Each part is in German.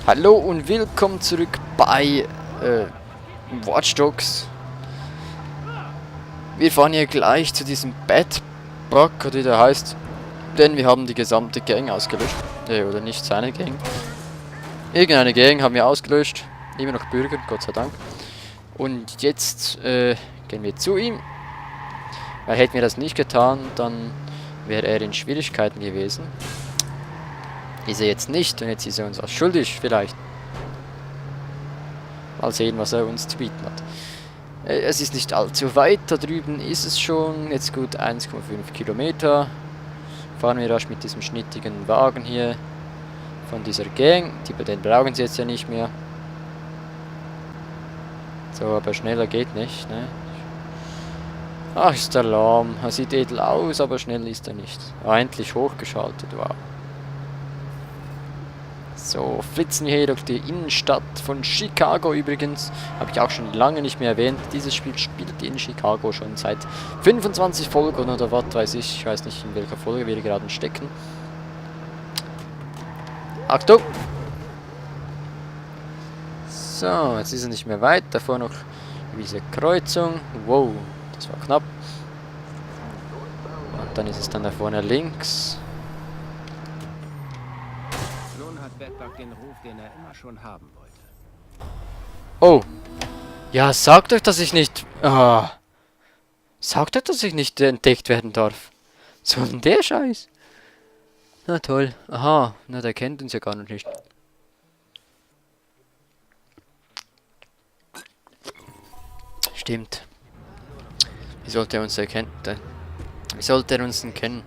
Hallo und willkommen zurück bei Watch Dogs. Wir fahren hier gleich zu diesem Bad Bug, oder wie der heißt, denn wir haben die gesamte Gang ausgelöscht. Oder nicht seine Gang. Irgendeine Gang haben wir ausgelöscht. Immer noch Bürger, Gott sei Dank. Und jetzt gehen wir zu ihm. Weil hätten wir das nicht getan, dann wäre er in Schwierigkeiten gewesen. Ist er jetzt nicht und jetzt ist er uns auch schuldig vielleicht. Mal sehen, was er uns zu bieten hat. Es ist nicht allzu weit, da drüben ist es schon, jetzt gut 1,5 Kilometer. Fahren wir rasch mit diesem schnittigen Wagen hier von dieser Gang. Den brauchen sie jetzt ja nicht mehr. So, aber schneller geht nicht, ne? Ach, ist der lahm. Er sieht edel aus, aber schnell ist er nicht. Ah, endlich hochgeschaltet, wow. So, flitzen wir hier durch die Innenstadt von Chicago übrigens. Habe ich auch schon lange nicht mehr erwähnt. Dieses Spiel spielt in Chicago schon seit 25 Folgen oder was weiß ich. Ich weiß nicht, in welcher Folge wir gerade stecken. Achtung! So, jetzt ist er nicht mehr weit. Davor noch diese Kreuzung. Wow, das war knapp. Und dann ist es dann da vorne links. Bad Bug den Ruf, den er immer schon haben wollte. Oh. Ja, sagt euch, dass ich nicht... Sagt euch, dass ich nicht entdeckt werden darf. So denn der Scheiß? Na toll. Aha. Na, der kennt uns ja gar noch nicht. Stimmt. Wie sollte er uns erkennen? Wie sollte er uns denn kennen?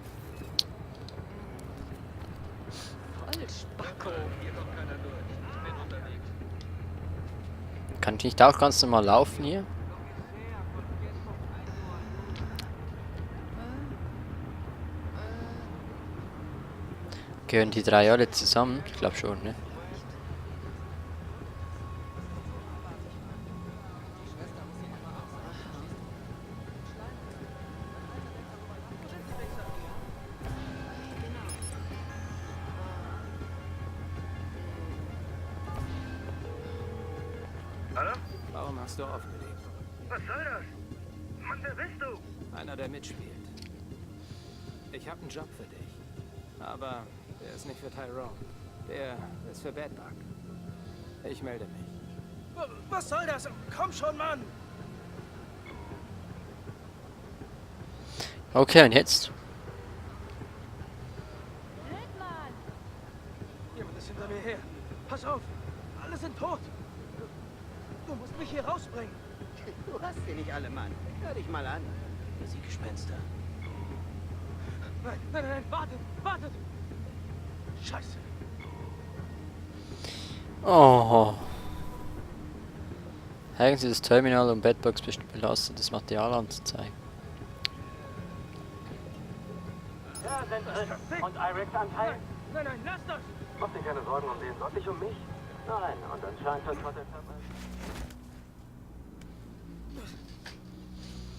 Kann ich nicht auch ganz normal laufen hier? Gehören die drei alle zusammen? Ich glaube schon, ne? Hallo? Warum hast du aufgelegt? Was soll das? Mann, wer bist du? Einer, der mitspielt. Ich habe einen Job für dich. Aber der ist nicht für Tyrone. Der ist für Bad Bug. Ich melde mich. Was soll das? Komm schon, Mann! Okay, und jetzt? Jemand ist hinter mir her. Pass auf! Alle sind tot! Du musst mich hier rausbringen! Du hast sie nicht alle, Mann. Hör dich mal an. Diese Gespenster. Nein, nein, nein, wartet! Wartet! Scheiße! Oh. Hacken Sie das Terminal, um Bedbugs belastetes Material anzuzeigen. Ja, Sensor und Irex Anteil. Nein, nein, lass das! Mach dir keine Sorgen um den, sorg dich um mich. Nein, und anscheinend hat Gott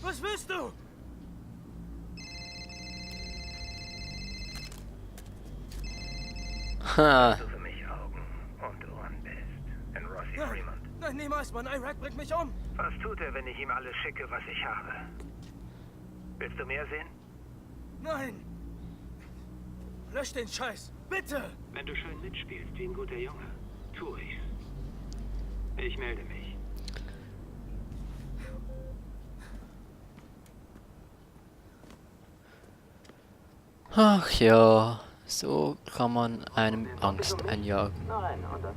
Was willst du? Ha. Du für mich Augen und Ohren bist. In Rossi Nein, Fremont. nein, niemals, Mann. Iraq bringt mich um! Was tut er, wenn ich ihm alles schicke, was ich habe? Willst du mehr sehen? Nein! Lösch den Scheiß! Bitte! Wenn du schön mitspielst, wie ein guter Junge, tu ich's. Ich melde mich. Ach ja, so kann man einem Angst einjagen. Nein, und das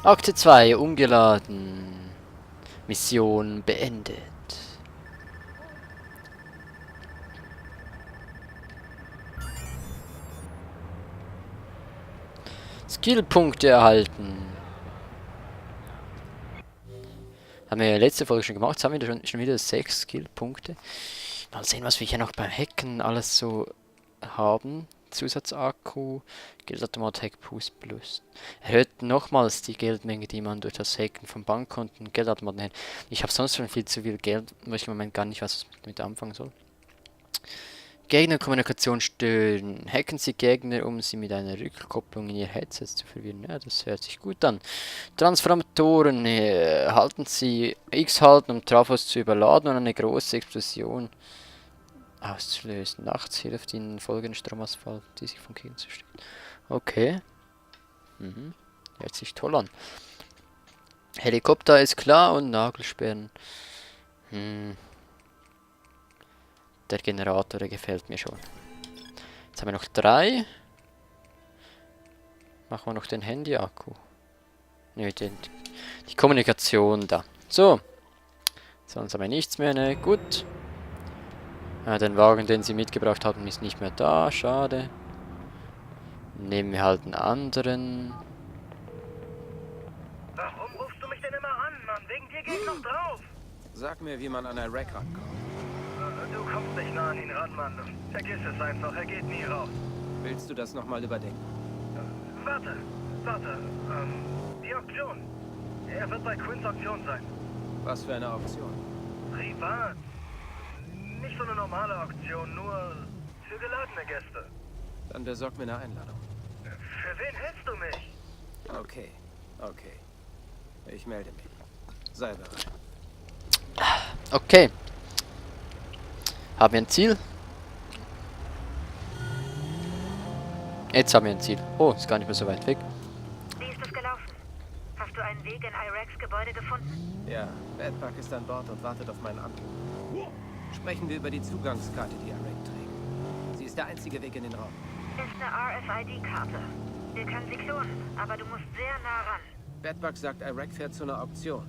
Akte 2, umgeladen. Mission beendet. Skillpunkte erhalten. Haben wir ja letzte Folge schon gemacht. Jetzt haben wir schon wieder 6 Skillpunkte. Mal sehen, was wir hier noch beim Hacken alles so haben. Zusatzakku, Geldautomat Hack Boost Plus. Erhöht nochmals die Geldmenge, die man durch das Hacken von Bankkonten, Geldautomaten hält. Ich habe sonst schon viel zu viel Geld, weil ich im Moment gar nicht weiß, was ich damit anfangen soll. Gegnerkommunikation stören. Hacken Sie Gegner, um sie mit einer Rückkopplung in ihr Headset zu verwirren. Ja, das hört sich gut an. Transformatoren. Halten Sie X halten, um Trafos zu überladen und eine große Explosion auszulösen. Nachts hilft Ihnen folgenden Stromausfall, die sich vom Gegner zu stellen. Okay. Hört sich toll an. Helikopter ist klar und Nagelsperren. Der Generator, der gefällt mir schon. Jetzt haben wir noch 3. Machen wir noch den Handy-Akku. Nö, die Kommunikation da. So. Sonst haben wir nichts mehr, ne? Gut. Den Wagen, den sie mitgebracht hatten, ist nicht mehr da. Schade. Nehmen wir halt einen anderen. Warum rufst du mich denn immer an, Mann? Wegen dir geh ich noch drauf. Sag mir, wie man an Iraq rankommt. Du kommst nicht nah an ihn ran, Mann. Vergiss es einfach, er geht nie raus. Willst du das nochmal überdenken? Warte. Die Auktion. Er wird bei Quinns Auktion sein. Was für eine Auktion? Privat. Nicht so eine normale Auktion, nur für geladene Gäste. Dann besorg mir eine Einladung. Für wen hältst du mich? Okay. Ich melde mich. Sei bereit. Okay. Haben wir ein Ziel? Jetzt haben wir ein Ziel. Oh, ist gar nicht mehr so weit weg. Wie ist es gelaufen? Hast du einen Weg in Iraqs Gebäude gefunden? Ja, Badbug ist an Bord und wartet auf meinen Anruf. Sprechen wir über die Zugangskarte, die Iraq trägt. Sie ist der einzige Weg in den Raum. Ist eine RFID-Karte. Wir können sie klonen, aber du musst sehr nah ran. Badbug sagt, Iraq fährt zu einer Auktion.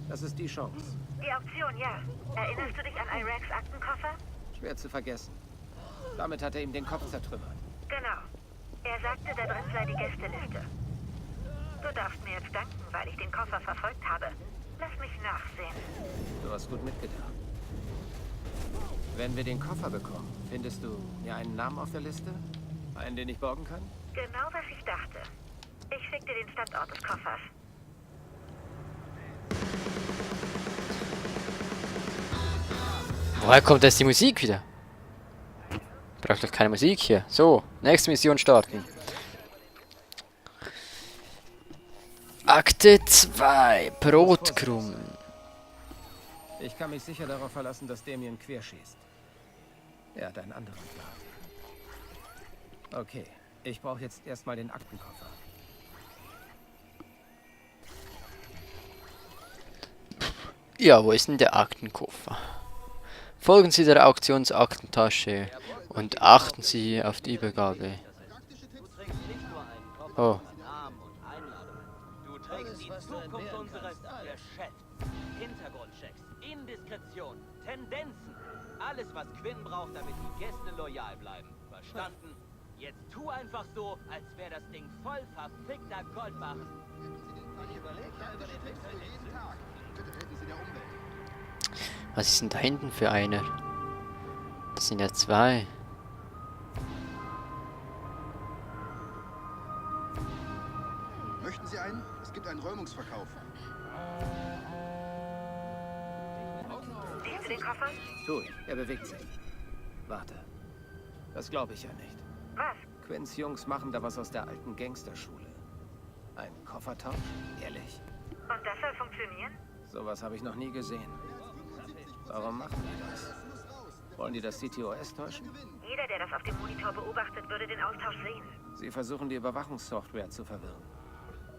Das ist die Chance. Die Auktion, ja. Erinnerst du dich an Iraqs Aktenkoffer? Schwer zu vergessen. Damit hat er ihm den Kopf zertrümmert. Genau. Er sagte, da drin sei die Gästeliste. Du darfst mir jetzt danken, weil ich den Koffer verfolgt habe. Lass mich nachsehen. Du hast gut mitgedacht. Wenn wir den Koffer bekommen, findest du mir einen Namen auf der Liste? Einen, den ich borgen kann? Genau, was ich dachte. Ich schick dir den Standort des Koffers. Woher kommt jetzt die Musik wieder? Braucht doch keine Musik hier. So, nächste Mission starten. Akte 2. Brotkrumm. Ich kann mich sicher darauf verlassen, dass Damien querschießt. Er hat einen anderen Plan. Okay, ich brauche jetzt erstmal den Aktenkoffer. Ja, wo ist denn der Aktenkoffer? Folgen Sie der Auktionsaktentasche und achten Sie auf die Übergabe. Oh. Du trägst die Zukunft unseres Geschäfts. Hintergrundchecks, Indiskretion, Tendenzen. Alles, was Quinn braucht, damit die Gäste loyal bleiben. Verstanden? Jetzt tu einfach so, als wäre das Ding voll verfickter Goldbarren. Was ist denn da hinten für einer? Das sind ja 2. Möchten Sie einen? Es gibt einen Räumungsverkauf. Siehst du den Koffer? Tu ich, er bewegt sich. Warte. Das glaube ich ja nicht. Was? Quinns Jungs machen da was aus der alten Gangsterschule. Ein Koffertausch? Ehrlich? Und das soll funktionieren? Sowas habe ich noch nie gesehen. Warum machen die das? Wollen die das CTOS täuschen? Jeder, der das auf dem Monitor beobachtet, würde den Austausch sehen. Sie versuchen die Überwachungssoftware zu verwirren.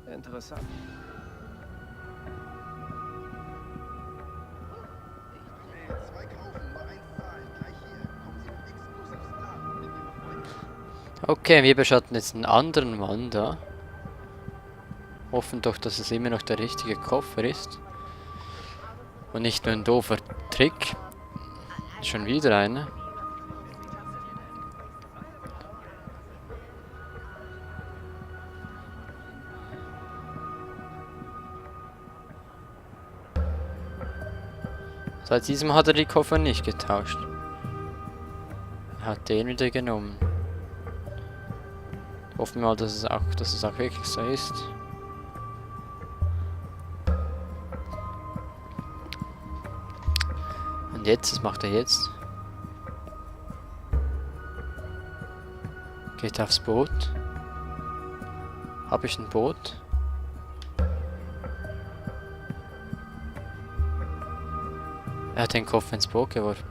Interessant. Zwei kaufen, nur eins zahlen. Gleich hier. Kommen Sie mit exklusivsten Laden. Okay, wir beschatten jetzt einen anderen Mann da. Hoffen doch, dass es immer noch der richtige Koffer ist. Und nicht nur ein doofer Trick. Schon wieder einer. Seit diesem hat er die Koffer nicht getauscht. Er hat den wieder genommen. Hoffen wir mal, dass es auch wirklich so ist. Und jetzt, was macht er jetzt? Geht aufs Boot. Habe ich ein Boot? Er hat den Koffer ins Boot geworfen.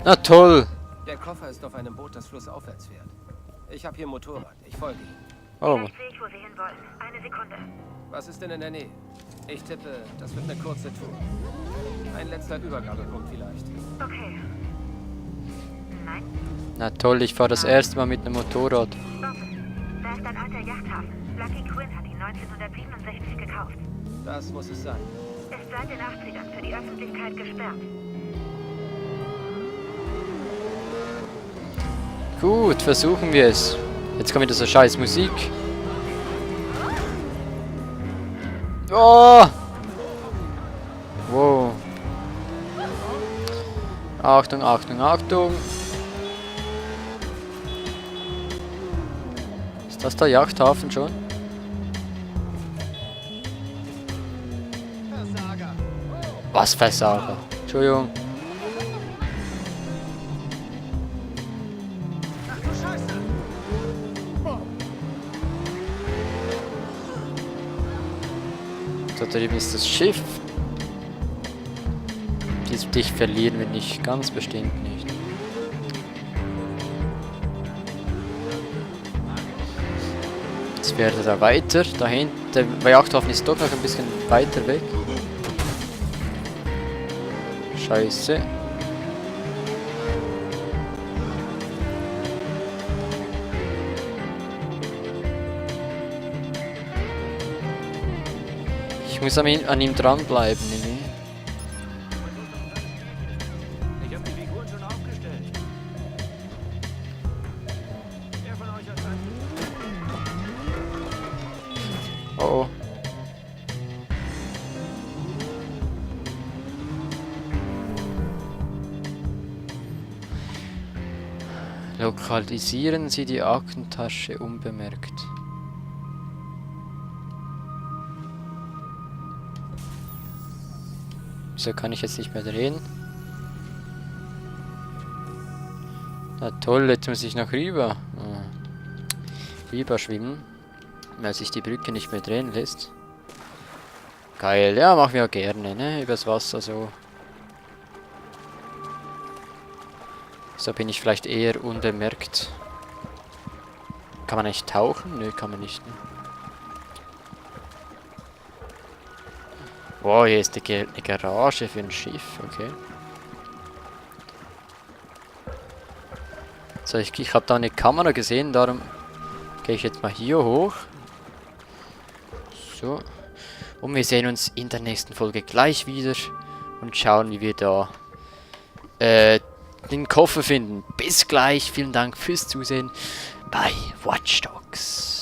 Na toll! Der Koffer ist auf einem Boot, das flussaufwärts fährt. Ich habe hier ein Motorrad. Ich folge Ihnen. Oh, Vielleicht sehe ich, wo Sie hinwollen. Eine Sekunde. Was ist denn in der Nähe? Ich tippe, das wird eine kurze Tour. Ein letzter Übergabepunkt vielleicht. Okay. Nein. na toll, ich fahre das erste Mal mit einem Motorrad. Stopp. Da ist ein alter Yachthafen. Lucky Quinn hat ihn 1967 gekauft. Das muss es sein. Ist seit den 80ern für die Öffentlichkeit gesperrt. Gut, versuchen wir es. Jetzt kommt wieder so scheiß Musik. Oh! Wow. Achtung, Achtung, Achtung. Ist das der Yachthafen schon? Was Versager? Entschuldigung. Da drüben ist das Schiff. Dich verlieren wir nicht, ganz bestimmt nicht. Jetzt wäre da weiter. Dahinter, der Yachthafen ist doch noch ein bisschen weiter weg. Scheiße. Ich muss an ihm dranbleiben. Ne? Ich habe die Figuren schon aufgestellt. Wer von euch hat einen? Oh. Lokalisieren Sie die Aktentasche unbemerkt. Wieso kann ich jetzt nicht mehr drehen? Na toll, jetzt muss ich noch rüber. Rüber schwimmen, weil sich die Brücke nicht mehr drehen lässt. Geil, ja, machen wir auch gerne, ne? Übers Wasser so. So bin ich vielleicht eher unbemerkt. Kann man nicht tauchen? Nö, kann man nicht. Ne? Wow, hier ist eine Garage für ein Schiff, okay. So, ich habe da eine Kamera gesehen, darum gehe ich jetzt mal hier hoch. So. Und wir sehen uns in der nächsten Folge gleich wieder und schauen, wie wir da den Koffer finden. Bis gleich, vielen Dank fürs Zusehen bei Watch Dogs.